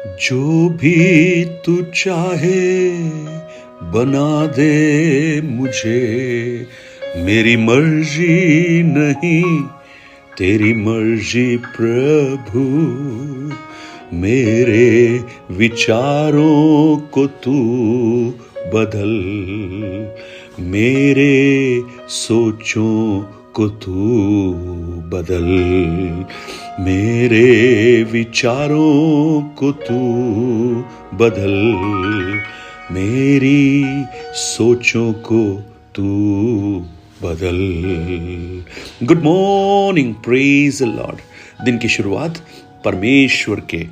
जो भी तू चाहे बना दे मुझे, मेरी मर्जी नहीं तेरी मर्जी प्रभु। मेरे विचारों को तू बदल, मेरे सोचों को तू बदल, मेरे विचारों को तू बदल, मेरी सोचों को तू बदल। Good morning, praise the Lord. दिन की शुरुआत परमेश्वर के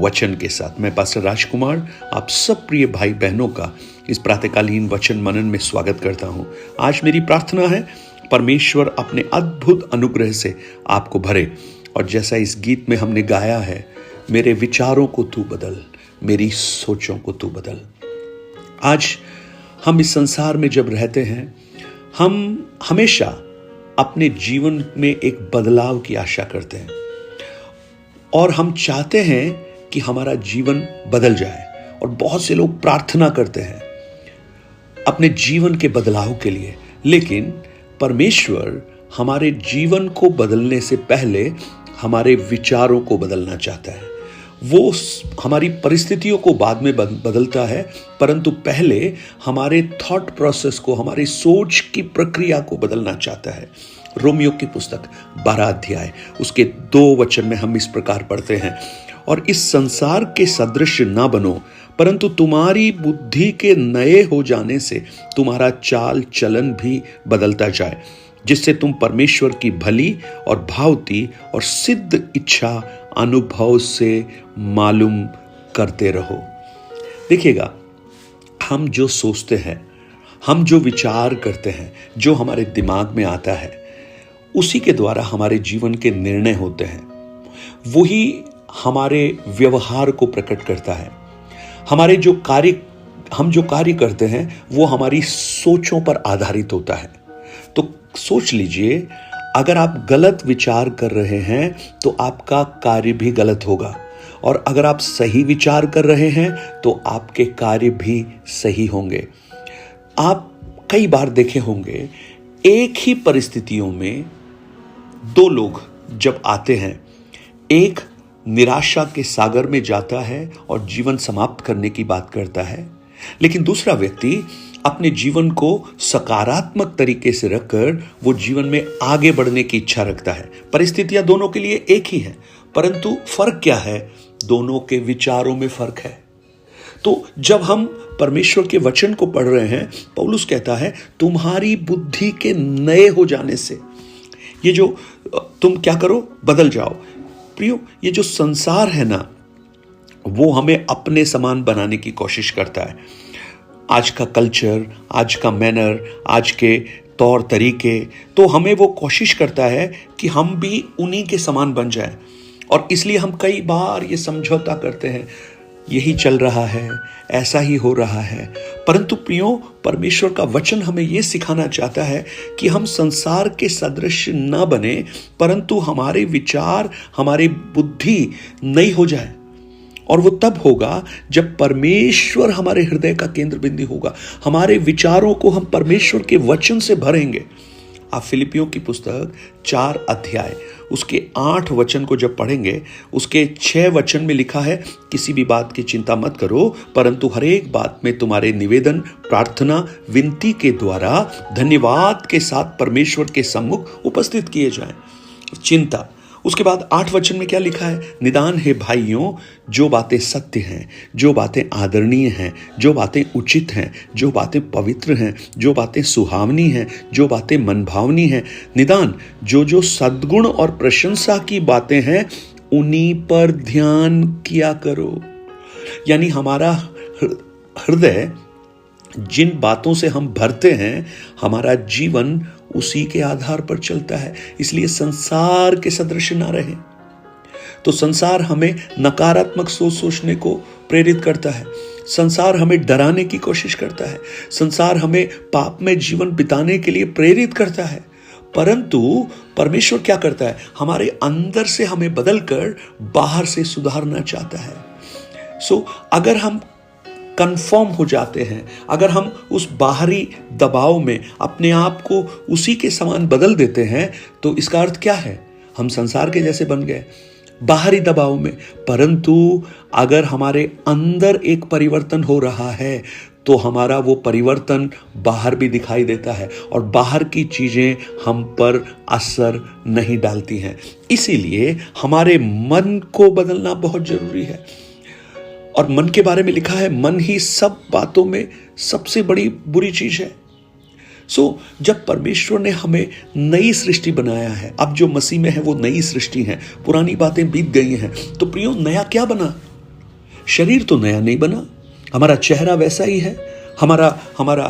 वचन के साथ मैं पास्टर राजकुमार आप सब प्रिय भाई बहनों का इस प्रातःकालीन वचन मनन में स्वागत करता हूं। आज मेरी प्रार्थना है परमेश्वर अपने अद्भुत अनुग्रह से आपको भरे, और जैसा इस गीत में हमने गाया है, मेरे विचारों को तू बदल, मेरी सोचों को तू बदल। आज हम इस संसार में जब रहते हैं, हम हमेशा अपने जीवन में एक बदलाव की आशा करते हैं और हम चाहते हैं कि हमारा जीवन बदल जाए, और बहुत से लोग प्रार्थना करते हैं अपने जीवन के बदलाव के लिए। लेकिन परमेश्वर हमारे जीवन को बदलने से पहले हमारे विचारों को बदलना चाहता है। वो हमारी परिस्थितियों को बाद में बदलता है, परंतु पहले हमारे थॉट प्रोसेस को, हमारी सोच की प्रक्रिया को बदलना चाहता है। रोमियो की पुस्तक 12 अध्याय उसके 2 वचन में हम इस प्रकार पढ़ते हैं, और इस संसार के सदृश ना बनो, परंतु तुम्हारी बुद्धि के नए हो जाने से तुम्हारा चाल चलन भी बदलता जाए, जिससे तुम परमेश्वर की भली और भावती और सिद्ध इच्छा अनुभव से मालूम करते रहो। देखिएगा, हम जो सोचते हैं, हम जो विचार करते हैं, जो हमारे दिमाग में आता है, उसी के द्वारा हमारे जीवन के निर्णय होते हैं। वही हमारे व्यवहार को प्रकट करता है। हम जो कार्य करते हैं वो हमारी सोचों पर आधारित होता है। तो सोच लीजिए, अगर आप गलत विचार कर रहे हैं तो आपका कार्य भी गलत होगा, और अगर आप सही विचार कर रहे हैं तो आपके कार्य भी सही होंगे। आप कई बार देखे होंगे, एक ही परिस्थितियों में 2 लोग जब आते हैं, एक निराशा के सागर में जाता है और जीवन समाप्त करने की बात करता है, लेकिन दूसरा व्यक्ति अपने जीवन को सकारात्मक तरीके से रखकर वो जीवन में आगे बढ़ने की इच्छा रखता है। परिस्थितियां दोनों के लिए एक ही है, परंतु फर्क क्या है? दोनों के विचारों में फर्क है। तो जब हम परमेश्वर के वचन को पढ़ रहे हैं, पौलुस कहता है तुम्हारी बुद्धि के नए हो जाने से, ये जो तुम क्या करो, बदल जाओ। प्रियो, ये जो संसार है ना, वो हमें अपने समान बनाने की कोशिश करता है। आज का कल्चर, आज का मैनर, आज के तौर तरीके, तो हमें वो कोशिश करता है कि हम भी उन्हीं के समान बन जाएं, और इसलिए हम कई बार ये समझौता करते हैं, यही चल रहा है, ऐसा ही हो रहा है। परंतु प्रियो, परमेश्वर का वचन हमें यह सिखाना चाहता है कि हम संसार के सदृश न बने, परंतु हमारे विचार, हमारी बुद्धि नई हो जाए। और वो तब होगा जब परमेश्वर हमारे हृदय का केंद्र बिंदु होगा। हमारे विचारों को हम परमेश्वर के वचन से भरेंगे। आप फिलिपियों की पुस्तक 4 अध्याय उसके 8 वचन को जब पढ़ेंगे, उसके 6 वचन में लिखा है, किसी भी बात की चिंता मत करो, परंतु हर एक बात में तुम्हारे निवेदन, प्रार्थना, विनती के द्वारा धन्यवाद के साथ परमेश्वर के सम्मुख उपस्थित किए जाएं। चिंता। उसके बाद 8 वचन में क्या लिखा है? निदान है भाइयों, जो बातें सत्य हैं, जो बातें आदरणीय हैं, जो बातें उचित हैं, जो बातें पवित्र हैं, जो बातें सुहावनी हैं, जो बातें मनभावनी हैं, निदान जो सद्गुण और प्रशंसा की बातें हैं, उन्हीं पर ध्यान किया करो। यानी हमारा हृदय जिन बातों से हम भरते हैं, हमारा जीवन उसी के आधार पर चलता है। इसलिए संसार के सदृश ना रहे। तो संसार हमें नकारात्मक सोचने को प्रेरित करता है। संसार हमें डराने की कोशिश करता है। संसार हमें पाप में जीवन बिताने के लिए प्रेरित करता है। परंतु परमेश्वर क्या करता है? हमारे अंदर से हमें बदलकर बाहर से सुधारना चाहता है। अगर हम कंफर्म हो जाते हैं, अगर हम उस बाहरी दबाव में अपने आप को उसी के समान बदल देते हैं, तो इसका अर्थ क्या है? हम संसार के जैसे बन गए बाहरी दबाव में। परंतु अगर हमारे अंदर एक परिवर्तन हो रहा है तो हमारा वो परिवर्तन बाहर भी दिखाई देता है और बाहर की चीजें हम पर असर नहीं डालती हैं। इसीलिए हमारे मन को बदलना बहुत जरूरी है। और मन के बारे में लिखा है, मन ही सब बातों में सबसे बड़ी बुरी चीज है। जब परमेश्वर ने हमें नई सृष्टि बनाया है, अब जो मसीह में है वो नई सृष्टि है, पुरानी बातें बीत गई हैं, तो प्रियो नया क्या बना? शरीर तो नया नहीं बना, हमारा चेहरा वैसा ही है, हमारा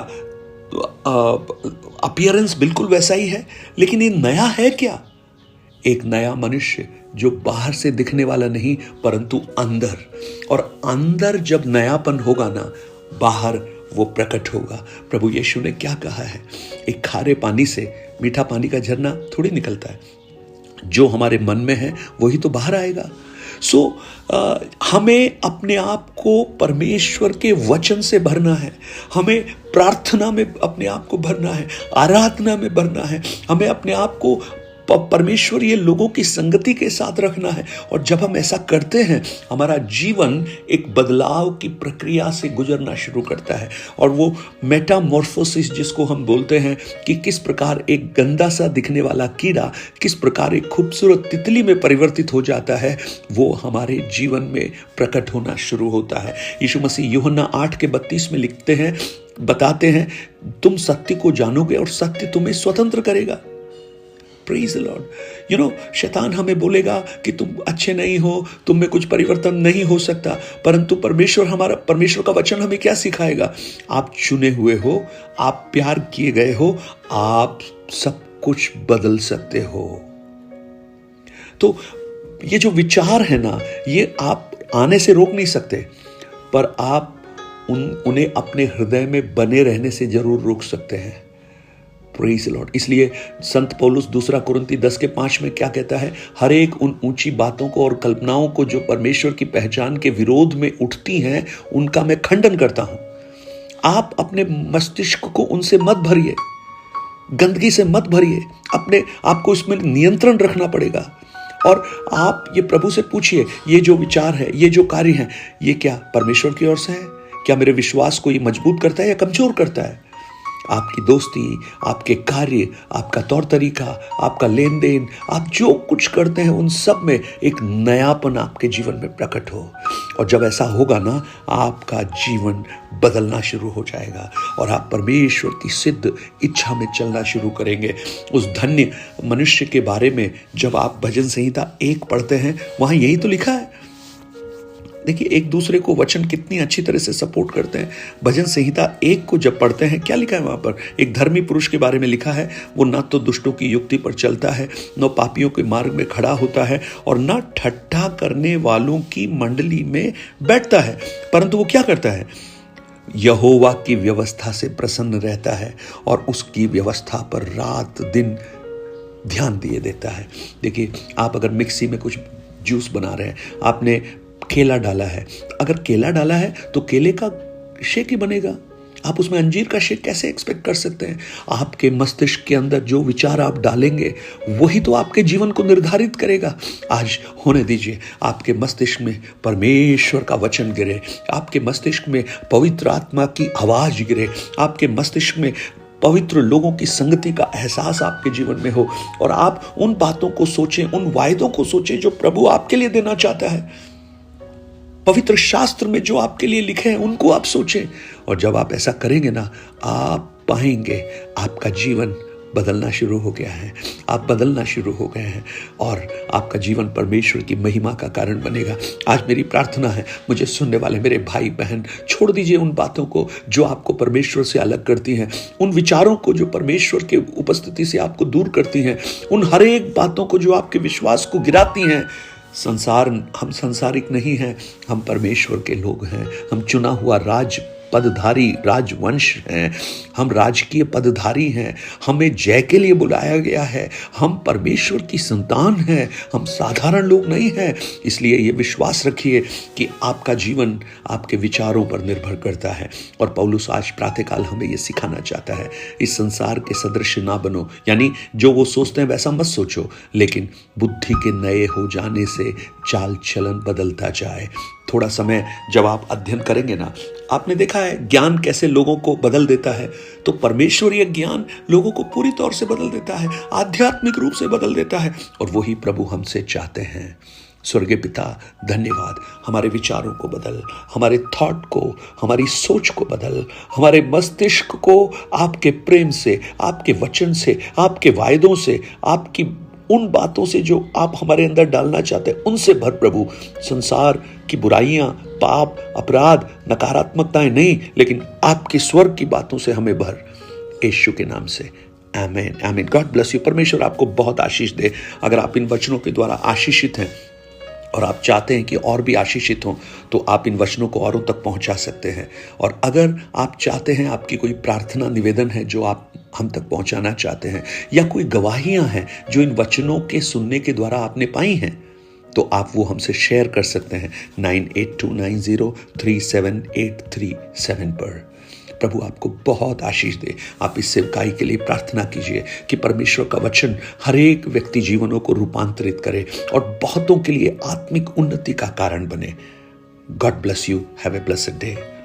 अपीयरेंस बिल्कुल वैसा ही है, लेकिन ये नया है क्या? एक नया मनुष्य जो बाहर से दिखने वाला नहीं परंतु अंदर, और अंदर जब नयापन होगा ना, बाहर वो प्रकट होगा। प्रभु यीशु ने क्या कहा है? एक खारे पानी से मीठा पानी का झरना थोड़ी निकलता है, जो हमारे मन में है वही तो बाहर आएगा। हमें अपने आप को परमेश्वर के वचन से भरना है, हमें प्रार्थना में अपने आप को भरना है, आराधना में भरना है, हमें अपने आप को परमेश्वरीय लोगों की संगति के साथ रखना है। और जब हम ऐसा करते हैं, हमारा जीवन एक बदलाव की प्रक्रिया से गुजरना शुरू करता है। और वो मेटामॉर्फोसिस जिसको हम बोलते हैं कि किस प्रकार एक गंदा सा दिखने वाला कीड़ा किस प्रकार एक खूबसूरत तितली में परिवर्तित हो जाता है, वो हमारे जीवन में प्रकट होना शुरू होता है। यीशु मसीह यूहन्ना 8:32 में लिखते हैं, बताते हैं, तुम सत्य को जानोगे और सत्य तुम्हें स्वतंत्र करेगा। Praise the Lord. शैतान हमें बोलेगा कि तुम अच्छे नहीं हो, तुम में कुछ परिवर्तन नहीं हो सकता, परंतु परमेश्वर का वचन हमें क्या सिखाएगा? आप चुने हुए हो, आप प्यार किए गए हो, आप सब कुछ बदल सकते हो। तो ये जो विचार है ना, ये आप आने से रोक नहीं सकते, पर आप उन्हें अपने हृदय में बने रहने से जरूर रोक सकते हैं। Praise the Lord. इसलिए संत पौलुस 2 कुरिन्ती 10:5 में क्या कहता है? हर एक उन ऊंची बातों को और कल्पनाओं को जो परमेश्वर की पहचान के विरोध में उठती हैं, उनका मैं खंडन करता हूं। आप अपने मस्तिष्क को उनसे मत भरिए, गंदगी से मत भरिए, अपने आपको इसमें नियंत्रण रखना पड़ेगा। और आप ये प्रभु से पूछिए, ये जो विचार है, ये जो कार्य है, ये क्या परमेश्वर की ओर से है? क्या मेरे विश्वास को ये मजबूत करता है या कमजोर करता है? आपकी दोस्ती, आपके कार्य, आपका तौर तरीका, आपका लेन देन, आप जो कुछ करते हैं उन सब में एक नयापन आपके जीवन में प्रकट हो। और जब ऐसा होगा ना, आपका जीवन बदलना शुरू हो जाएगा और आप परमेश्वर की सिद्ध इच्छा में चलना शुरू करेंगे। उस धन्य मनुष्य के बारे में जब आप भजन संहिता 1 पढ़ते हैं, वहां यही तो लिखा है। देखिए, एक दूसरे को वचन कितनी अच्छी तरह से सपोर्ट करते हैं। भजन संहिता 1 को जब पढ़ते हैं, क्या लिखा है वहां पर? एक धर्मी पुरुष के बारे में लिखा है, वो ना तो दुष्टों की युक्ति पर चलता है, न पापियों के मार्ग में खड़ा होता है, और ना ठट्ठा करने वालों की मंडली में बैठता है, परंतु वो क्या करता है? यहोवा की व्यवस्था से प्रसन्न रहता है और उसकी व्यवस्था पर रात दिन ध्यान दिए देता है। देखिए, आप अगर मिक्सी में कुछ जूस बना रहे हैं, आपने केला डाला है, अगर केला डाला है तो केले का शेक ही बनेगा। आप उसमें अंजीर का शेक कैसे एक्सपेक्ट कर सकते हैं? आपके मस्तिष्क के अंदर जो विचार आप डालेंगे वही तो आपके जीवन को निर्धारित करेगा। आज होने दीजिए आपके मस्तिष्क में परमेश्वर का वचन गिरे, आपके मस्तिष्क में पवित्र आत्मा की आवाज गिरे, आपके मस्तिष्क में पवित्र लोगों की संगति का एहसास आपके जीवन में हो, और आप उन बातों को सोचें, उन वायदों को सोचें जो प्रभु आपके लिए देना चाहता है। पवित्र शास्त्र में जो आपके लिए लिखे हैं उनको आप सोचें, और जब आप ऐसा करेंगे ना, आप पाएंगे आपका जीवन बदलना शुरू हो गया है, आप बदलना शुरू हो गए हैं और आपका जीवन परमेश्वर की महिमा का कारण बनेगा। आज मेरी प्रार्थना है, मुझे सुनने वाले मेरे भाई बहन, छोड़ दीजिए उन बातों को जो आपको परमेश्वर से अलग करती हैं, उन विचारों को जो परमेश्वर के उपस्थिति से आपको दूर करती हैं, उन हर एक बातों को जो आपके विश्वास को गिराती हैं। हम सांसारिक नहीं हैं, हम परमेश्वर के लोग हैं, हम चुना हुआ पदधारी राजवंश हैं, हम राजकीय पदधारी हैं, हमें जय के लिए बुलाया गया है, हम परमेश्वर की संतान हैं, हम साधारण लोग नहीं हैं। इसलिए ये विश्वास रखिए कि आपका जीवन आपके विचारों पर निर्भर करता है। और पौलुस आज प्रातःकाल हमें ये सिखाना चाहता है, इस संसार के सदृश ना बनो, यानी जो वो सोचते हैं वैसा मत सोचो, लेकिन बुद्धि के नए हो जाने से चाल चलन बदलता जाए। थोड़ा समय जब आप अध्ययन करेंगे ना, आपने देखा है ज्ञान कैसे लोगों को बदल देता है, तो परमेश्वरीय ज्ञान लोगों को पूरी तौर से बदल देता है, आध्यात्मिक रूप से बदल देता है। और वही प्रभु हमसे चाहते हैं। स्वर्गीय पिता, धन्यवाद। हमारे विचारों को बदल, हमारे थॉट को, हमारी सोच को बदल, हमारे मस्तिष्क को आपके प्रेम से, आपके वचन से, आपके वायदों से, आपकी उन बातों से जो आप हमारे अंदर डालना चाहते हैं उनसे भर प्रभु। संसार की बुराइयां, पाप, अपराध, नकारात्मकताएं नहीं, लेकिन आपके स्वर्ग की बातों से हमें भर, यीशु के नाम से, आमीन आमीन। God bless you. परमेश्वर आपको बहुत आशीष दे। अगर आप इन वचनों के द्वारा आशीषित हैं और आप चाहते हैं कि और भी आशीषित हों, तो आप इन वचनों को औरों तक पहुंचा सकते हैं। और अगर आप चाहते हैं, आपकी कोई प्रार्थना निवेदन है जो आप हम तक पहुंचाना चाहते हैं, या कोई गवाहियां हैं जो इन वचनों के सुनने के द्वारा आपने पाई हैं, तो आप वो हमसे शेयर कर सकते हैं 9829037837 पर। प्रभु आपको बहुत आशीष दे। आप इस सेवकाई के लिए प्रार्थना कीजिए कि परमेश्वर का वचन हर एक व्यक्ति जीवनों को रूपांतरित करे और बहुतों के लिए आत्मिक उन्नति का कारण बने। God bless you. Have a blessed day.